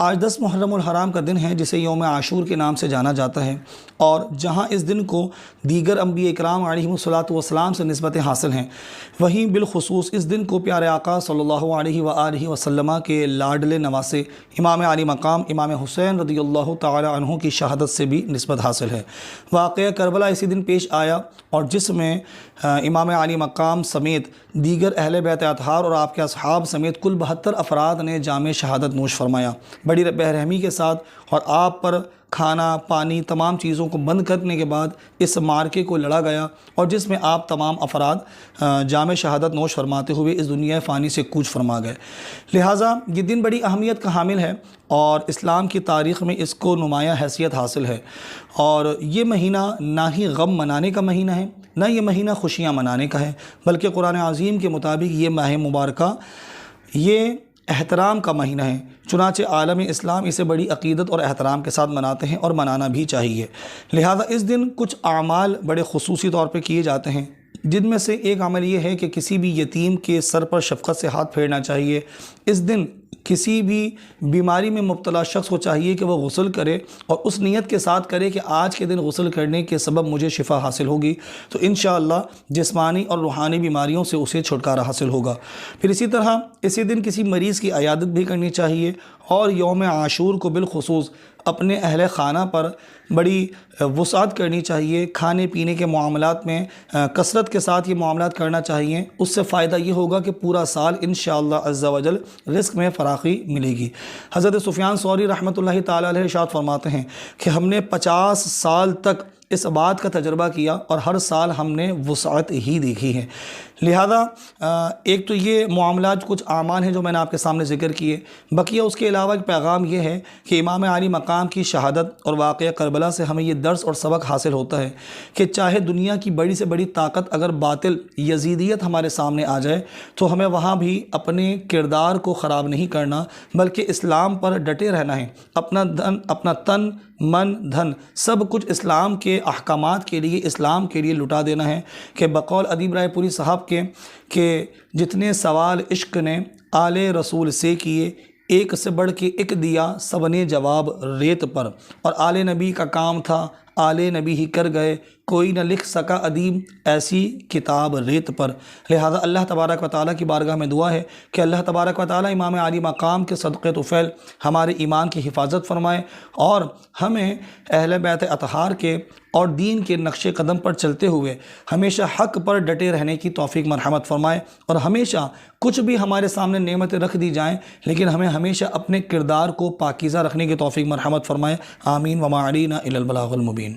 آج 10 محرم الحرام کا دن ہے جسے یوم عاشور کے نام سے جانا جاتا ہے، اور جہاں اس دن کو دیگر انبیاء اکرام علیہم الصلاۃ والسلام سے نسبتیں حاصل ہیں، وہیں بالخصوص اس دن کو پیارے آقا صلی اللہ علیہ وآلہ وسلم کے لاڈلے نواسے امام علی مقام امام حسین رضی اللہ تعالی عنہ کی شہادت سے بھی نسبت حاصل ہے۔ واقعہ کربلا اسی دن پیش آیا، اور جس میں امام علی مقام سمیت دیگر اہل بیت اطہار اور آپ کے اصحاب سمیت کل 72 افراد نے جام شہادت نوش فرمایا بڑی بے-رحمی کے ساتھ، اور آپ پر کھانا پانی تمام چیزوں کو بند کرنے کے بعد اس معرکے کو لڑا گیا، اور جس میں آپ تمام افراد جام شہادت نوش فرماتے ہوئے اس دنیا فانی سے کوچ فرما گئے۔ لہٰذا یہ دن بڑی اہمیت کا حامل ہے، اور اسلام کی تاریخ میں اس کو نمایاں حیثیت حاصل ہے، اور یہ مہینہ نہ ہی غم منانے کا مہینہ ہے، نہ یہ مہینہ خوشیاں منانے کا ہے، بلکہ قرآن عظیم کے مطابق یہ ماہ مبارکہ یہ احترام کا مہینہ ہے۔ چنانچہ عالم اسلام اسے بڑی عقیدت اور احترام کے ساتھ مناتے ہیں، اور منانا بھی چاہیے۔ لہٰذا اس دن کچھ اعمال بڑے خصوصی طور پہ کیے جاتے ہیں، جن میں سے ایک عمل یہ ہے کہ کسی بھی یتیم کے سر پر شفقت سے ہاتھ پھیرنا چاہیے۔ اس دن کسی بھی بیماری میں مبتلا شخص کو چاہیے کہ وہ غسل کرے، اور اس نیت کے ساتھ کرے کہ آج کے دن غسل کرنے کے سبب مجھے شفا حاصل ہوگی، تو انشاءاللہ جسمانی اور روحانی بیماریوں سے اسے چھٹکارا حاصل ہوگا۔ پھر اسی طرح اسی دن کسی مریض کی عیادت بھی کرنی چاہیے، اور یوم عاشور کو بالخصوص اپنے اہل خانہ پر بڑی وسعت کرنی چاہیے۔ کھانے پینے کے معاملات میں کثرت کے ساتھ یہ معاملات کرنا چاہیے، اس سے فائدہ یہ ہوگا کہ پورا سال انشاءاللہ عز و جل رزق میں فراخی ملے گی۔ حضرت سفیان ثوری رحمۃ اللہ تعالی علیہ ارشاد فرماتے ہیں کہ ہم نے 50 سال تک اس بات کا تجربہ کیا، اور ہر سال ہم نے وسعت ہی دیکھی ہے۔ لہذا ایک تو یہ معاملات کچھ اعمال ہیں جو میں نے آپ کے سامنے ذکر کیے، بقیہ اس کے علاوہ ایک پیغام یہ ہے کہ امام علی مقام کی شہادت اور واقعہ کربلا سے ہمیں یہ درس اور سبق حاصل ہوتا ہے کہ چاہے دنیا کی بڑی سے بڑی طاقت اگر باطل یزیدیت ہمارے سامنے آ جائے، تو ہمیں وہاں بھی اپنے کردار کو خراب نہیں کرنا، بلکہ اسلام پر ڈٹے رہنا ہے۔ اپنا تن من دھن سب کچھ اسلام کے احکامات کے لیے، اسلام کے لیے لٹا دینا ہے، کہ بقول ادیب رائے پوری صاحب کے کہ جتنے سوال عشق نے آل رسول سے کیے، ایک سے بڑھ کے ایک دیا سب نے جواب ریت پر، اور آل نبی کا کام تھا آل نبی ہی کر گئے، کوئی نہ لکھ سکا ادیب ایسی کتاب ریت پر۔ لہذا اللہ تبارک و تعالیٰ کی بارگاہ میں دعا ہے کہ اللہ تبارک و تعالیٰ امام علی مقام کے صدقے طفیل ہمارے ایمان کی حفاظت فرمائے، اور ہمیں اہل بیت اطہار کے اور دین کے نقش قدم پر چلتے ہوئے ہمیشہ حق پر ڈٹے رہنے کی توفیق مرحمت فرمائے، اور ہمیشہ کچھ بھی ہمارے سامنے نعمتیں رکھ دی جائیں لیکن ہمیں ہمیشہ اپنے کردار کو پاکیزہ رکھنے کی توفیق مرحمت فرمائے۔ آمین وما علینا الا البلاغ المبین۔